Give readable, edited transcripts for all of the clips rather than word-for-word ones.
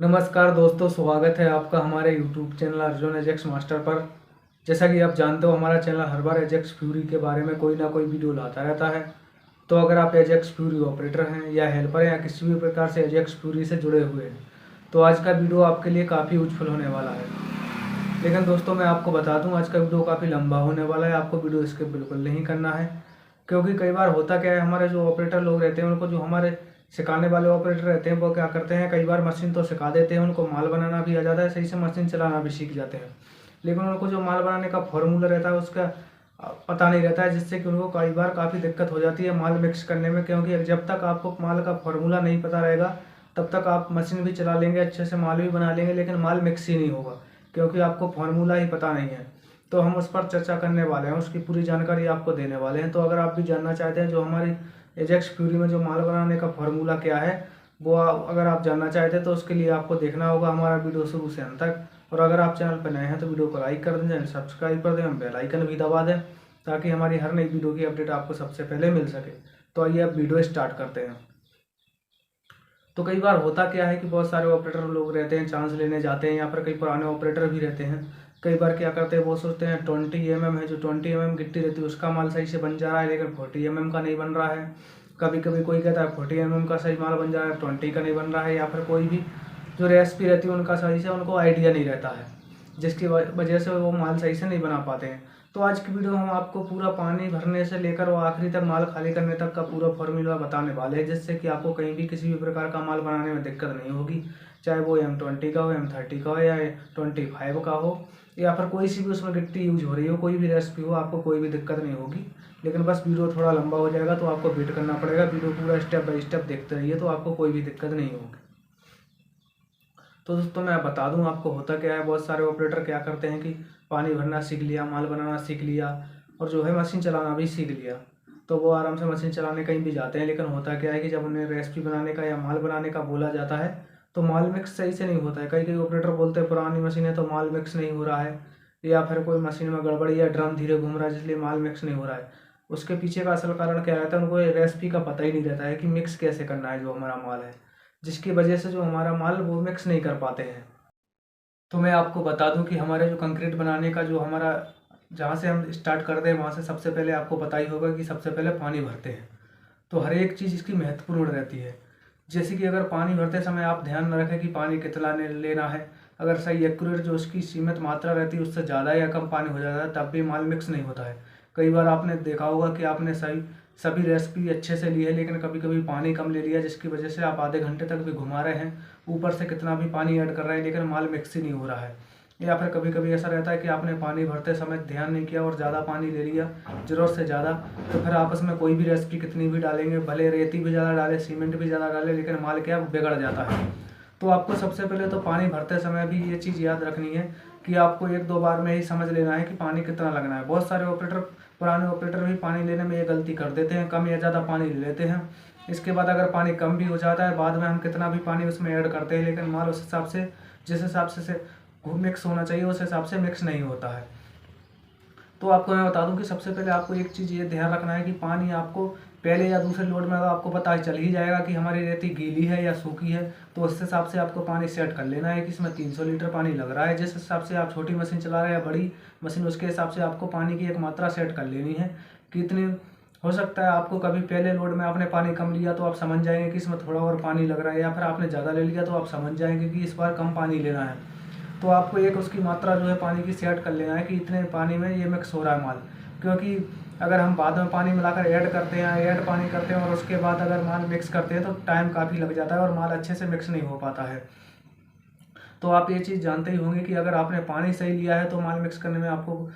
नमस्कार दोस्तों, स्वागत है आपका हमारे YouTube channel Arjun Ajax master पर। जैसा कि आप जानते हो, हमारा चैनल हर बार एजेक्स फ्यूरी के बारे में कोई ना कोई वीडियो लाता रहता है। तो अगर आप एजेक्स फ्यूरी ऑपरेटर हैं या हेल्पर हैं या किसी भी प्रकार से एजेक्स फ्यूरी से जुड़े हुए हैं, तो आज का वीडियो आपके लिए काफ़ी यूजफुल होने वाला है। लेकिन दोस्तों, मैं आपको बता दूं, आज का वीडियो काफ़ी लंबा होने वाला है। आपको वीडियो स्किप बिल्कुल नहीं करना है, क्योंकि कई बार होता क्या है, हमारे जो ऑपरेटर लोग रहते हैं, उनको जो हमारे सिखाने वाले ऑपरेटर रहते हैं, वो क्या करते हैं, कई बार मशीन तो सिखा देते हैं, उनको माल बनाना भी आ जाता है, सही से मशीन चलाना भी सीख जाते हैं। लेकिन उनको जो माल बनाने का फॉर्मूला रहता है उसका पता नहीं रहता है, जिससे कि उनको कई बार काफ़ी दिक्कत हो जाती है माल मिक्स करने में। क्योंकि जब तक आपको माल का फॉर्मूला नहीं पता रहेगा, तब तक आप मशीन भी चला लेंगे, अच्छे से माल भी बना लेंगे, लेकिन माल मिक्स ही नहीं होगा, क्योंकि आपको फॉर्मूला ही पता नहीं है। तो हम उस पर चर्चा करने वाले हैं, उसकी पूरी जानकारी आपको देने वाले हैं। तो अगर आप भी जानना चाहते हैं जो हमारी एजेक्स फ्यूरी में जो माल बनाने का फॉर्मूला क्या है, वो अगर आप जानना चाहते हैं, तो उसके लिए आपको देखना होगा हमारा वीडियो शुरू से अंत तक। और अगर आप चैनल पर नए हैं तो वीडियो को लाइक कर दें, सब्सक्राइब कर दें, हम बेल आइकन भी दबा दें, ताकि हमारी हर नई वीडियो की अपडेट आपको सबसे पहले मिल सके। तो आइए अब वीडियो स्टार्ट करते हैं। तो कई बार होता क्या है कि बहुत सारे ऑपरेटर लोग रहते हैं, चांस लेने जाते हैं, या फिर कई पुराने ऑपरेटर भी रहते हैं। कई बार क्या करते हैं, वो सोचते हैं 20 mm है, जो 20 mm गिट्टी रहती है उसका माल सही से बन जा रहा है, लेकिन 40 mm का नहीं बन रहा है। कभी कभी कोई कहता है 40 mm का सही माल बन जा रहा है, 20 का नहीं बन रहा है। या फिर कोई भी जो रेसिपी रहती है उनका सही से उनको आइडिया नहीं रहता है, जिसकी वजह से वो माल सही से नहीं बना पाते हैं। तो आज की वीडियो हम आपको पूरा पानी भरने से लेकर वो आखिरी तक माल खाली करने तक का पूरा फॉर्मूला बताने वाले हैं, जिससे कि आपको कहीं भी किसी भी प्रकार का माल बनाने में दिक्कत नहीं होगी। चाहे वो M20 का हो, M30 का हो, या 25 का हो, या फिर कोई सी भी उसमें गिट्टी यूज हो रही हो, कोई भी रेसिपी हो, आपको कोई भी दिक्कत नहीं होगी। लेकिन बस वीडियो थोड़ा लंबा हो जाएगा, तो आपको वेट करना पड़ेगा। वीडियो पूरा स्टेप बाय स्टेप देखते रहिए, तो आपको कोई भी दिक्कत नहीं होगी। तो दोस्तों, मैं बता दूं आपको होता क्या है, बहुत सारे ऑपरेटर क्या करते हैं कि पानी भरना सीख लिया, माल बनाना सीख लिया, और जो है मशीन चलाना भी सीख लिया। तो वो आराम से मशीन चलाने कहीं भी जाते हैं। लेकिन होता क्या है कि जब उन्हें रेसिपी बनाने का या माल बनाने का बोला जाता है, तो माल मिक्स सही से नहीं होता है। कई कई ऑपरेटर बोलते हैं पुरानी मशीन है तो माल मिक्स नहीं हो रहा है, या फिर कोई मशीन में गड़बड़ी या ड्रम धीरे घूम रहा है इसलिए माल मिक्स नहीं हो रहा है। उसके पीछे का असल कारण क्या रहता है, उनको रेसिपी का पता ही नहीं रहता है कि मिक्स कैसे करना है जो हमारा माल है, जिसकी वजह से जो हमारा माल वो मिक्स नहीं कर पाते हैं। तो मैं आपको बता दूं कि हमारे जो कंक्रीट बनाने का जो हमारा जहाँ से हम स्टार्ट करते हैं, वहाँ से सबसे पहले आपको पता ही होगा कि सबसे पहले पानी भरते हैं। तो हर एक चीज़ इसकी महत्वपूर्ण रहती है। जैसे कि अगर पानी भरते समय आप ध्यान में रखें कि पानी कितना लेना है। अगर सही एक्यूरेट जो उसकी सीमित मात्रा रहती है उससे ज़्यादा या कम पानी हो जाता है, तब भी माल मिक्स नहीं होता है। कई बार आपने देखा होगा कि आपने सभी रेसिपी अच्छे से ली है, लेकिन कभी कभी पानी कम ले लिया, जिसकी वजह से आप आधे घंटे तक भी घुमा रहे हैं, ऊपर से कितना भी पानी ऐड कर रहे हैं, लेकिन माल मिक्स ही नहीं हो रहा है। या फिर कभी कभी ऐसा रहता है कि आपने पानी भरते समय ध्यान नहीं किया और ज़्यादा पानी ले लिया, ज़रूरत से ज़्यादा। तो फिर आपस में कोई भी रेसिपी कितनी भी डालेंगे, भले रेती भी ज़्यादा डाले, सीमेंट भी ज़्यादा डाले, लेकिन माल क्या बिगड़ जाता है। तो आपको सबसे पहले तो पानी भरते समय भी ये चीज़ याद रखनी है कि आपको एक दो बार में ही समझ लेना है कि पानी कितना लगना है। बहुत सारे ऑपरेटर, पुराने ऑपरेटर भी पानी लेने में ये गलती कर देते हैं, कम या ज़्यादा पानी ले लेते हैं। इसके बाद अगर पानी कम भी हो जाता है, बाद में हम कितना भी पानी उसमें ऐड करते हैं, लेकिन माल उस हिसाब से, जिस हिसाब से मिक्स होना चाहिए उस हिसाब से मिक्स नहीं होता है। तो आपको मैं बता दूं कि सबसे पहले आपको एक चीज़ ये ध्यान रखना है कि पानी आपको पहले या दूसरे लोड में अगर आपको पता चल ही जाएगा कि हमारी रेती गीली है या सूखी है, तो उस हिसाब से आपको पानी सेट कर लेना है कि इसमें 300 लीटर पानी लग रहा है। जिस हिसाब से आप छोटी मशीन चला रहे हैं या बड़ी मशीन, उसके हिसाब से आपको पानी की एक मात्रा सेट कर लेनी है कि इतनी। हो सकता है आपको कभी पहले लोड में आपने पानी कम लिया तो आप समझ जाएंगे कि इसमें थोड़ा और पानी लग रहा है, या फिर आपने ज़्यादा ले लिया तो आप समझ जाएंगे कि इस बार कम पानी लेना है। तो आपको एक उसकी मात्रा जो है पानी की सेट कर लेना है कि इतने पानी में ये मिक्स हो रहा है माल। क्योंकि अगर हम बाद में पानी मिलाकर ऐड करते हैं, ऐड पानी करते हैं और उसके बाद अगर माल मिक्स करते हैं, तो टाइम काफ़ी लग जाता है और माल अच्छे से मिक्स नहीं हो पाता है। तो आप ये चीज़ जानते ही होंगे कि अगर आपने पानी सही लिया है तो माल मिक्स करने में आपको,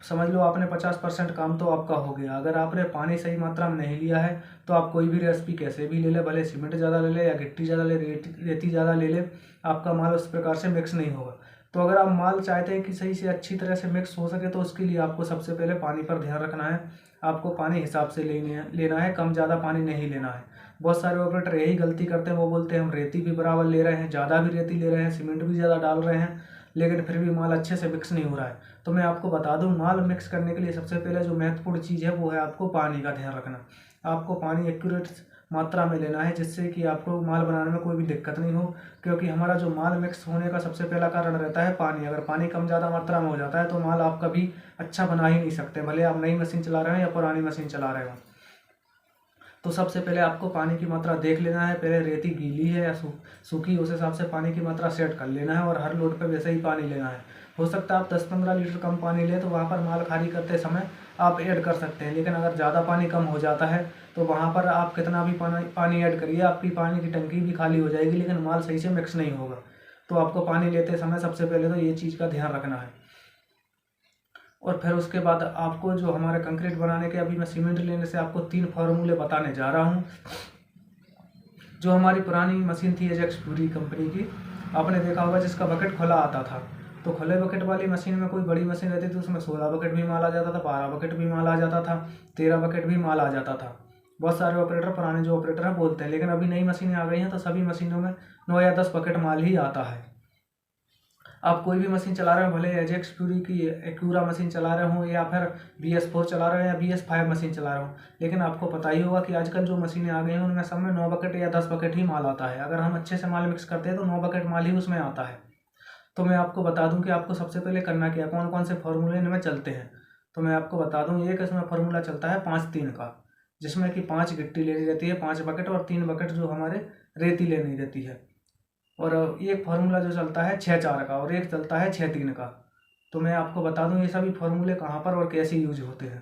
समझ लो आपने 50% काम तो आपका हो गया। अगर आपने पानी सही मात्रा में नहीं लिया है, तो आप कोई भी रेसिपी कैसे भी ले ले, भले सीमेंट ज़्यादा ले ले या गिट्टी ज़्यादा ले, रेती ज़्यादा ले ले, आपका माल उस प्रकार से मिक्स नहीं होगा। तो अगर आप माल चाहते हैं कि सही से अच्छी तरह से मिक्स हो सके, तो उसके लिए आपको सबसे पहले पानी पर ध्यान रखना है। आपको पानी हिसाब से लेना है, कम ज़्यादा पानी नहीं लेना है। बहुत सारे ऑपरेटर यही गलती करते हैं, वो बोलते हैं हम रेती भी बराबर ले रहे हैं, ज़्यादा भी रेती ले रहे हैं, सीमेंट भी ज़्यादा डाल रहे हैं, लेकिन फिर भी माल अच्छे से मिक्स नहीं हो रहा है। तो मैं आपको बता दूं, माल मिक्स करने के लिए सबसे पहले जो महत्वपूर्ण चीज़ है वो है आपको पानी का ध्यान रखना। आपको पानी एक्यूरेट मात्रा में लेना है, जिससे कि आपको माल बनाने में कोई भी दिक्कत नहीं हो। क्योंकि हमारा जो माल मिक्स होने का सबसे पहला कारण रहता है पानी। अगर पानी कम ज़्यादा मात्रा में हो जाता है तो माल आप कभी अच्छा बना ही नहीं सकते, भले आप नई मशीन चला रहे हो या पुरानी मशीन चला रहे हो। तो सबसे पहले आपको पानी की मात्रा देख लेना है, पहले रेती गीली है या सूखी, उस हिसाब से पानी की मात्रा सेट कर लेना है और हर लोड पे वैसे ही पानी लेना है। हो सकता है आप 10-15 लीटर कम पानी लें तो वहाँ पर माल खाली करते समय आप ऐड कर सकते हैं, लेकिन अगर ज़्यादा पानी कम हो जाता है तो वहाँ पर आप कितना भी पानी ऐड करिए, आपकी पानी की टंकी भी खाली हो जाएगी लेकिन माल सही से मिक्स नहीं होगा। तो आपको पानी लेते समय सबसे पहले तो ये चीज़ का ध्यान रखना है। और फिर उसके बाद आपको जो हमारे कंक्रीट बनाने के, अभी मैं सीमेंट लेने से आपको 3 फार्मूले बताने जा रहा हूँ। जो हमारी पुरानी मशीन थी एजेक्स फ्यूरी कंपनी की, आपने देखा होगा जिसका बकेट खुला आता था। तो खुले बकेट वाली मशीन में कोई बड़ी मशीन रहती थी, उसमें 16 बकेट भी माल आ जाता था, 12 बकेट भी माल आ जाता था, 13 बकेट भी माल आ जाता था। बहुत सारे ऑपरेटर, पुराने जो ऑपरेटर हैं, बोलते हैं, लेकिन अभी नई मशीनें आ गई हैं तो सभी मशीनों में 9 या 10 बकेट माल ही आता है। आप कोई भी मशीन चला रहे हो, भले एजेक्स फ्यूरी की एक्यूरा मशीन चला रहे हो या फिर BS4 चला रहे हो या BS5 मशीन चला रहे हो, लेकिन आपको पता ही होगा कि आजकल जो मशीनें आ गई हैं उनमें सब में 9 बकेट या 10 बकेट ही माल आता है। अगर हम अच्छे से माल मिक्स करते हैं तो 9 बकेट माल ही उसमें आता है। तो मैं आपको बता दूं कि आपको सबसे पहले करना क्या है, कौन कौन से फॉर्मूले इनमें चलते हैं। तो मैं आपको बता दूं, एक इसमें फार्मूला चलता है 5-3 का, जिसमें कि 5 गिट्टी लेनी रहती है, 5 बकेट, और 3 बकेट जो हमारे रेती लेनी रहती है। और एक फार्मूला जो चलता है 6-4 का, और एक चलता है 6-3 का। तो मैं आपको बता दूं ये सभी फार्मूले कहाँ पर और कैसे यूज होते हैं।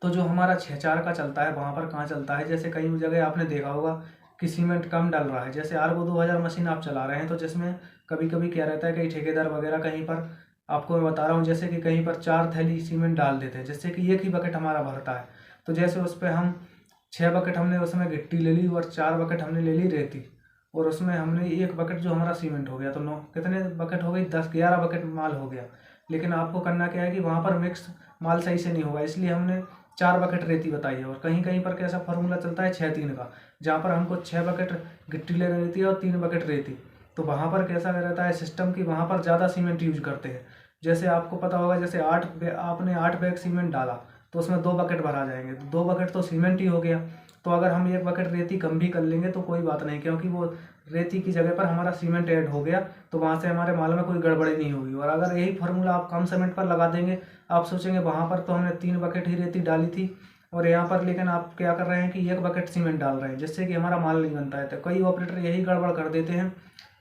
तो जो हमारा 6-4 का चलता है वहाँ पर कहाँ चलता है, जैसे कई जगह आपने देखा होगा कि सीमेंट कम डल रहा है, जैसे आर्गो 2000 मशीन आप चला रहे हैं, तो जिसमें कभी कभी क्या रहता है, कई ठेकेदार वगैरह कहीं पर, आपको मैं बता रहा हूँ, जैसे कि कहीं पर 4 थैली सीमेंट डाल देते हैं, जिससे कि एक ही बकेट हमारा भरता है। तो जैसे उस पर हम 6 बकेट हमने उसमें गिट्टी ले ली और 4 बकेट हमने ले ली रेती, और उसमें हमने 1 बकेट जो हमारा सीमेंट हो गया, तो 9 कितने बकेट हो गई, 10-11 बकेट माल हो गया। लेकिन आपको करना क्या है कि वहाँ पर मिक्स माल सही से नहीं होगा, इसलिए हमने 4 बकेट रेती बताई है। और कहीं कहीं पर कैसा फार्मूला चलता है 6-3 का, जहाँ पर हमको 6 बकेट गिट्टी लेनी रहती है और 3 बकेट रेती। तो वहाँ पर कैसा रहता है सिस्टम की, वहाँ पर ज़्यादा सीमेंट यूज करते हैं। जैसे आपको पता होगा, जैसे आपने 8 बैग सीमेंट डाला तो उसमें 2 बकेट भरा जाएंगे, तो 2 बकेट तो सीमेंट ही हो गया। तो अगर हम 1 बकेट रेती कम भी कर लेंगे तो कोई बात नहीं, क्योंकि वो रेती की जगह पर हमारा सीमेंट ऐड हो गया, तो वहाँ से हमारे माल में कोई गड़बड़ी नहीं होगी। और अगर यही फार्मूला आप कम सीमेंट पर लगा देंगे, आप सोचेंगे वहाँ पर तो हमने 3 बकेट ही रेती डाली थी और यहाँ पर लेकिन आप क्या कर रहे हैं कि 1 बकेट सीमेंट डाल रहे हैं, जिससे कि हमारा माल नहीं बनता है। तो कई ऑपरेटर यही गड़बड़ कर देते हैं,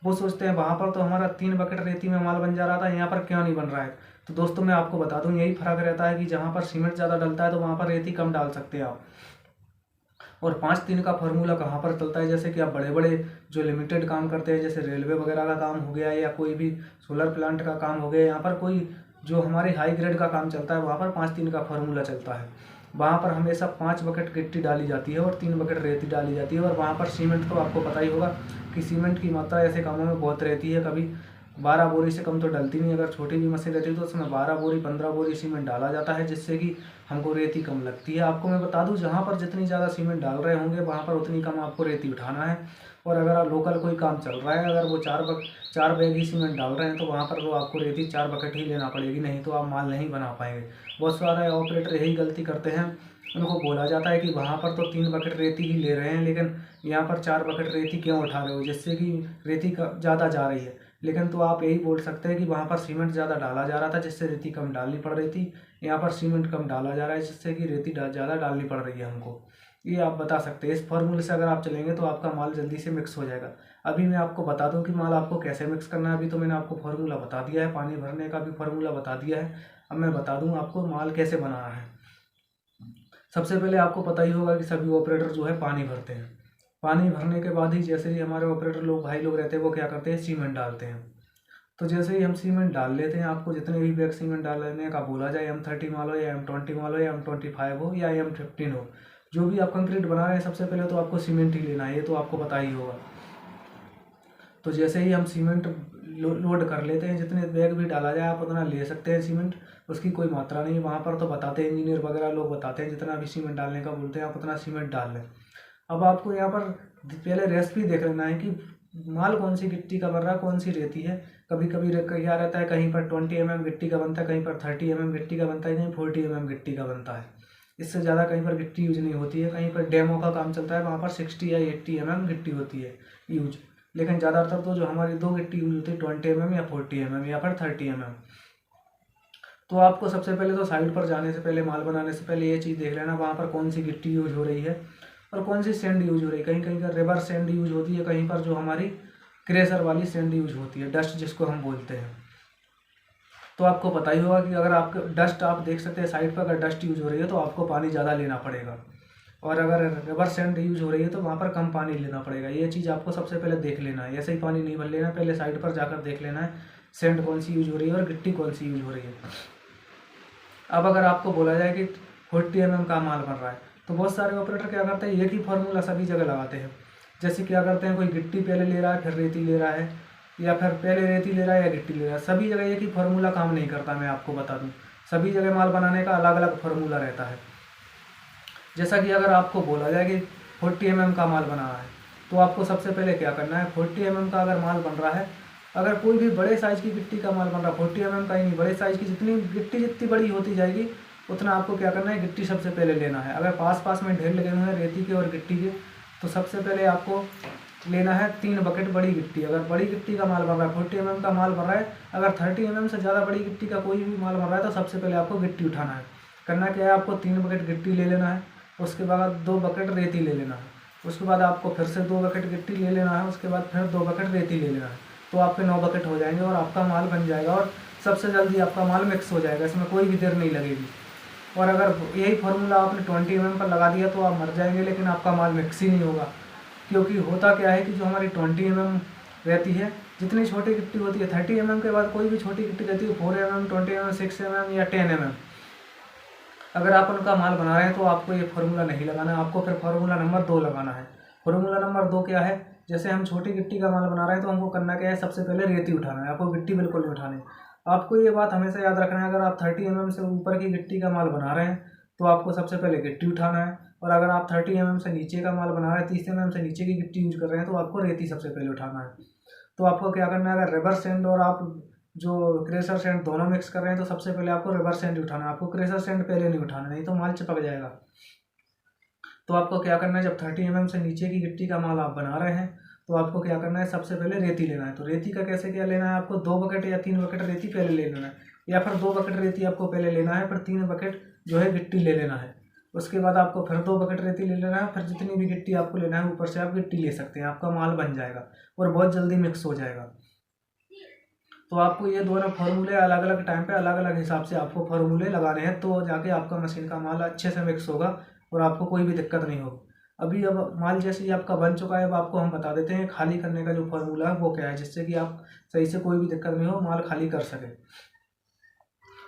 वो सोचते हैं वहाँ पर तो हमारा 3 बकेट रेती में माल बन जा रहा था, यहाँ पर क्यों नहीं बन रहा है। तो दोस्तों मैं आपको बता दूं, यही फर्क रहता है कि जहाँ पर सीमेंट ज़्यादा डलता है तो वहाँ पर रेती कम डाल सकते हैं आप। और 5-3 का फार्मूला कहाँ पर चलता है, जैसे कि आप बड़े बड़े जो लिमिटेड काम करते हैं, जैसे रेलवे वगैरह का काम हो गया या कोई भी सोलर प्लांट का काम हो गया, यहाँ पर कोई जो हमारे हाई ग्रेड का काम चलता है, वहाँ पर 5-3 का फार्मूला चलता है। वहाँ पर हमेशा 5 बकेट गिट्टी डाली जाती है और 3 बकेट रेती डाली जाती है। और वहाँ पर सीमेंट तो आपको पता ही होगा कि सीमेंट की मात्रा ऐसे कामों में बहुत रहती है, कभी 12 बोरी से कम तो डलती नहीं। अगर छोटी भी मशीन रहती है तो उसमें 12 बोरी 15 बोरी सीमेंट डाला जाता है, जिससे कि हमको रेती कम लगती है। आपको मैं बता दूं, जहाँ पर जितनी ज़्यादा सीमेंट डाल रहे होंगे वहाँ पर उतनी कम आपको रेती उठाना है। और अगर आप लोकल कोई काम चल रहा है, अगर वो 4 बैग ही सीमेंट डाल रहे हैं तो वहाँ पर वो आपको रेती 4 बकेट ही लेना पड़ेगी, नहीं तो आप माल नहीं बना पाएंगे। बहुत सारे ऑपरेटर यही गलती करते हैं, उनको बोला जाता है कि वहाँ पर तो 3 बकेट रेती ही ले रहे हैं, लेकिन यहाँ पर 4 बकेट रेती क्यों उठा रहे हो, जिससे कि रेती ज़्यादा जा रही है। लेकिन तो आप यही बोल सकते हैं कि वहाँ पर सीमेंट ज़्यादा डाला जा रहा था, जिससे रेती कम डालनी पड़ रही थी। यहाँ पर सीमेंट कम डाला जा रहा है, जिससे कि रेती ज़्यादा डालनी पड़ रही है हमको। ये आप बता सकते हैं। इस फार्मूले से अगर आप चलेंगे तो आपका माल जल्दी से मिक्स हो जाएगा। अभी मैं आपको बता दूं कि माल आपको कैसे मिक्स करना है। अभी तो मैंने आपको फार्मूला बता दिया है, पानी भरने का भी फार्मूला बता दिया है। अब मैं बता दूं आपको माल कैसे बनाना है। सबसे पहले आपको पता ही होगा कि सभी ऑपरेटर जो है पानी भरते हैं। पानी भरने के बाद ही जैसे ही हमारे ऑपरेटर लोग, भाई लोग रहते हैं, वो क्या करते हैं, सीमेंट डालते हैं। तो जैसे ही हम सीमेंट डाल लेते हैं, आपको जितने भी बैग सीमेंट डालने का बोला जाए, M30 माल हो या M20 माल हो या M25 हो या M15 हो, जो भी आप कंक्रीट बना रहे हैं, सबसे पहले तो आपको सीमेंट ही लेना है, ये तो आपको पता ही होगा। तो जैसे ही हम सीमेंट लोड कर लेते हैं, जितने बैग भी डाला जाए आप उतना ले सकते हैं सीमेंट, उसकी कोई मात्रा नहीं। वहाँ पर तो बताते हैं, इंजीनियर वगैरह लोग बताते हैं, जितना भी सीमेंट डालने का बोलते हैं आप उतना सीमेंट डाल लें। अब आपको यहाँ पर पहले रेसिपी देख लेना है कि माल कौन सी गिट्टी का बन रहा है, कौन सी रेती है। कभी कभी क्या रहता है, कहीं पर 20 mm गिट्टी का बनता है, कहीं पर 30 mm गिट्टी का बनता है, कहीं 40 mm गिट्टी का बनता है। इससे ज़्यादा कहीं पर गिट्टी यूज नहीं होती है। कहीं पर डेमो का काम चलता है, वहाँ पर 60 या 80 mm गिट्टी होती है यूज। लेकिन ज़्यादातर तो जो हमारी 2 गिट्टी यूज होती है 20 mm या 40 mm या फिर 30 mm। तो आपको सबसे पहले तो साइड पर जाने से पहले, माल बनाने से पहले ये चीज़ देख लेना वहाँ पर कौन सी गिट्टी यूज हो रही है और कौन सी सैंड यूज हो रही है। कहीं कहीं का रिवर सैंड यूज होती है, कहीं पर जो हमारी क्रेशर वाली सैंड यूज होती है, डस्ट जिसको हम बोलते हैं। तो आपको पता ही होगा कि अगर आपके डस्ट, आप देख सकते हैं साइड पर अगर डस्ट यूज हो रही है तो आपको पानी ज़्यादा लेना पड़ेगा, और अगर रिवर सैंड यूज हो रही है तो वहाँ पर कम पानी लेना पड़ेगा। ये चीज़ आपको सबसे पहले देख लेना है, ऐसे ही पानी नहीं भर लेना, पहले साइड पर जाकर देख लेना है सैंड कौन सी यूज हो रही है और गिट्टी कौन सी यूज हो रही है। अब अगर आपको बोला जाए कि 40 mm का माल बन रहा है, तो बहुत सारे ऑपरेटर क्या करते हैं, एक ही फार्मूला सभी जगह लगाते हैं। जैसे क्या करते हैं, कोई गिट्टी पहले ले रहा है फिर रेती ले रहा है, या फिर पहले रेती ले रहा है या गिट्टी ले रहा है। सभी जगह एक ही फार्मूला काम नहीं करता, मैं आपको बता दूं। सभी जगह माल बनाने का अलग अलग फार्मूला रहता है। जैसा कि अगर आपको बोला जाए कि 40 mm का माल बना है, तो आपको सबसे पहले क्या करना है, 40 mm का अगर माल बन रहा है, अगर कोई भी बड़े साइज़ की गिट्टी का माल बन रहा है, 40 mm का ही नहीं, बड़े साइज़ की जितनी गिट्टी जितनी बड़ी होती जाएगी उतना आपको क्या करना है, गिट्टी सबसे पहले लेना है। अगर पास पास में ढेर लगे हुए हैं रेती के और गिट्टी के, तो सबसे पहले आपको लेना है 3 बकेट बड़ी गिट्टी। अगर बड़ी गिट्टी का माल बन रहा है, 40 mm का माल बन रहा है, अगर 30 mm से ज़्यादा बड़ी गिट्टी का कोई भी माल बन रहा है, तो सबसे पहले आपको गिट्टी उठाना है। करना क्या है, आपको 3 बकेट गिट्टी ले लेना है, उसके बाद 2 बकेट रेती ले लेना है, उसके बाद आपको फिर से 2 बकेट गिट्टी ले लेना है, उसके बाद फिर 2 बकेट रेती ले लेना है। तो आपके 9 बकेट हो जाएंगे और आपका माल बन जाएगा, और सबसे जल्दी आपका माल मिक्स हो जाएगा, इसमें कोई भी देर नहीं लगेगी। और अगर यही फार्मूला आपने 20 mm पर लगा दिया तो आप मर जाएंगे, लेकिन आपका माल मिक्स ही नहीं होगा। क्योंकि होता क्या है कि जो हमारी 20 mm रहती है, जितनी छोटी गिट्टी होती है, 30 mm के बाद कोई भी छोटी गिट्टी रहती है, 4 mm, 20 mm, 6 mm या 10 mm, अगर आप उनका माल बना रहे हैं तो आपको ये फार्मूला नहीं लगाना है, आपको फिर फार्मूला नंबर 2 लगाना है। फार्मूला नंबर 2 क्या है, जैसे हम छोटी गिट्टी का माल बना रहे हैं तो हमको करना क्या है, सबसे पहले रेती उठाना है, आपको गिट्टी बिल्कुल नहीं उठानी। आपको ये बात हमेशा याद रखना है, अगर आप 30 mm से ऊपर की गिट्टी का माल बना रहे हैं तो आपको सबसे पहले गिट्टी उठाना है, और अगर आप 30 mm से नीचे का माल बना रहे हैं, 30 mm से नीचे की गिट्टी यूज कर रहे हैं, तो आपको रेती सबसे पहले उठाना है। तो आपको क्या करना है, अगर रिवर सैंड और आप जो क्रेशर सैंड दोनों मिक्स कर रहे हैं, तो सबसे पहले आपको रिवर सैंड उठाना है, आपको क्रेशर सैंड पहले नहीं उठाना, नहीं तो माल चिपक जाएगा। तो आपको क्या करना है, जब 30 mm से नीचे की गिट्टी का माल आप बना रहे हैं तो आपको क्या करना है, सबसे पहले रेती लेना है। तो रेती का कैसे क्या लेना है, आपको 2 बकेट या 3 बकेट रेती पहले ले लेना है, या फिर 2 बकेट रेती आपको पहले लेना है, फिर 3 बकेट जो है गिट्टी ले लेना है। उसके बाद आपको फिर 2 बकेट रेती ले लेना है, फिर जितनी भी गिट्टी आपको लेना है ऊपर से आप गिट्टी ले सकते हैं, आपका माल बन जाएगा और बहुत जल्दी मिक्स हो जाएगा। तो आपको ये दोनों फार्मूले अलग अलग टाइम पे अलग अलग हिसाब से आपको फार्मूले लगाने हैं, तो जाके आपका मशीन का माल अच्छे से मिक्स होगा और आपको कोई भी दिक्कत नहीं होगी। अभी अब माल जैसे ही आपका बन चुका है, अब आपको हम बता देते हैं खाली करने का जो फार्मूला है वो क्या है, जिससे कि आप सही से कोई भी दिक्कत नहीं हो, माल खाली कर सके।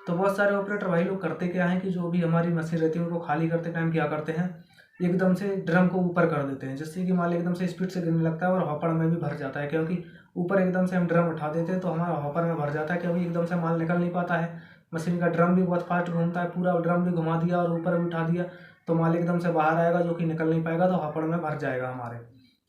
तो बहुत सारे ऑपरेटर भाई लोग करते क्या हैं कि जो भी हमारी मशीन रहती है उनको खाली करते टाइम क्या करते हैं, एकदम से ड्रम को ऊपर कर देते हैं, जिससे कि माल एकदम से स्पीड से गिरने लगता है और हॉपर में भी भर जाता है। क्योंकि ऊपर एकदम से हम ड्रम उठा देते हैं तो हमारा हॉपर में भर जाता है, क्योंकि एकदम से माल निकल नहीं पाता है। मशीन का ड्रम भी बहुत फास्ट घूमता है, पूरा ड्रम भी घुमा दिया और ऊपर भी उठा दिया तो माल एकदम से बाहर आएगा, जो कि निकल नहीं पाएगा, तो हॉपर में भर जाएगा हमारे।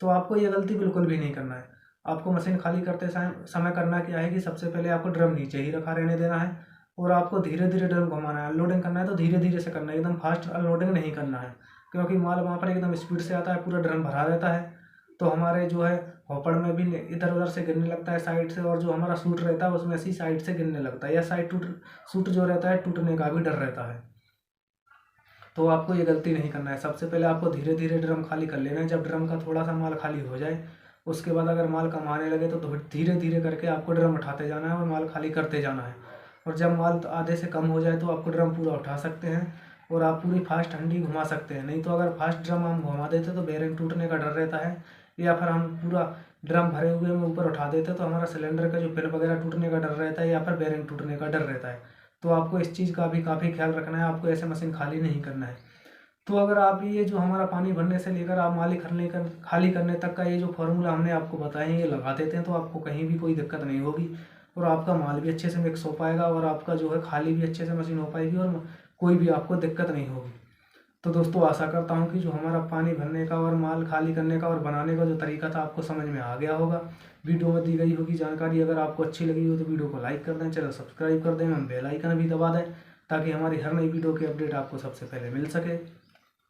तो आपको ये गलती बिल्कुल भी नहीं करना है। आपको मशीन खाली करते समय करना क्या है कि सबसे पहले आपको ड्रम नीचे ही रखा रहने देना है, और आपको धीरे धीरे ड्रम घुमाना है। अनलोडिंग करना है तो धीरे धीरे से करना है, एकदम फास्ट अनलोडिंग नहीं करना है, क्योंकि माल वहाँ पर एकदम स्पीड से आता है, पूरा ड्रम भरा देता है, तो हमारे जो है हॉपर में भी इधर उधर से गिरने लगता है साइड से, और जो हमारा सूट रहता है उसमें से साइड से गिरने लगता है, या सूट जो रहता है टूटने का भी डर रहता है। तो आपको ये गलती नहीं करना है। सबसे पहले आपको धीरे धीरे ड्रम खाली कर लेना है। जब ड्रम का थोड़ा सा माल खाली हो जाए, उसके बाद अगर माल कम आने लगे तो धीरे धीरे करके आपको ड्रम उठाते जाना है और माल खाली करते जाना है। और जब माल आधे से कम हो जाए तो आपको ड्रम पूरा उठा सकते हैं और आप पूरी फास्ट हंडी घुमा सकते हैं। नहीं तो अगर फास्ट ड्रम हम घुमा देते तो बेरिंग टूटने का डर रहता है, या फिर हम पूरा ड्रम भरे हुए में ऊपर उठा देते तो हमारा सिलेंडर का जो पिन वगैरह टूटने का डर रहता है, या फिर बेरिंग टूटने का डर रहता है। तो आपको इस चीज़ का भी काफ़ी ख्याल रखना है, आपको ऐसे मशीन खाली नहीं करना है। तो अगर आप ये जो हमारा पानी भरने से लेकर आप माल खाली करने तक का ये जो फार्मूला हमने आपको बताए हैं, ये लगा देते हैं तो आपको कहीं भी कोई दिक्कत नहीं होगी, और आपका माल भी अच्छे से मिक्स हो पाएगा, और आपका जो है खाली भी अच्छे से मशीन हो पाएगी, और कोई भी आपको दिक्कत नहीं होगी। तो दोस्तों आशा करता हूँ कि जो हमारा पानी भरने का और माल खाली करने का और बनाने का जो तरीका था आपको समझ में आ गया होगा। वीडियो में दी गई होगी जानकारी अगर आपको अच्छी लगी हो तो वीडियो को लाइक कर दें, चैनल सब्सक्राइब कर दें, हम बेल आइकन भी दबा दें, ताकि हमारी हर नई वीडियो की अपडेट आपको सबसे पहले मिल सके।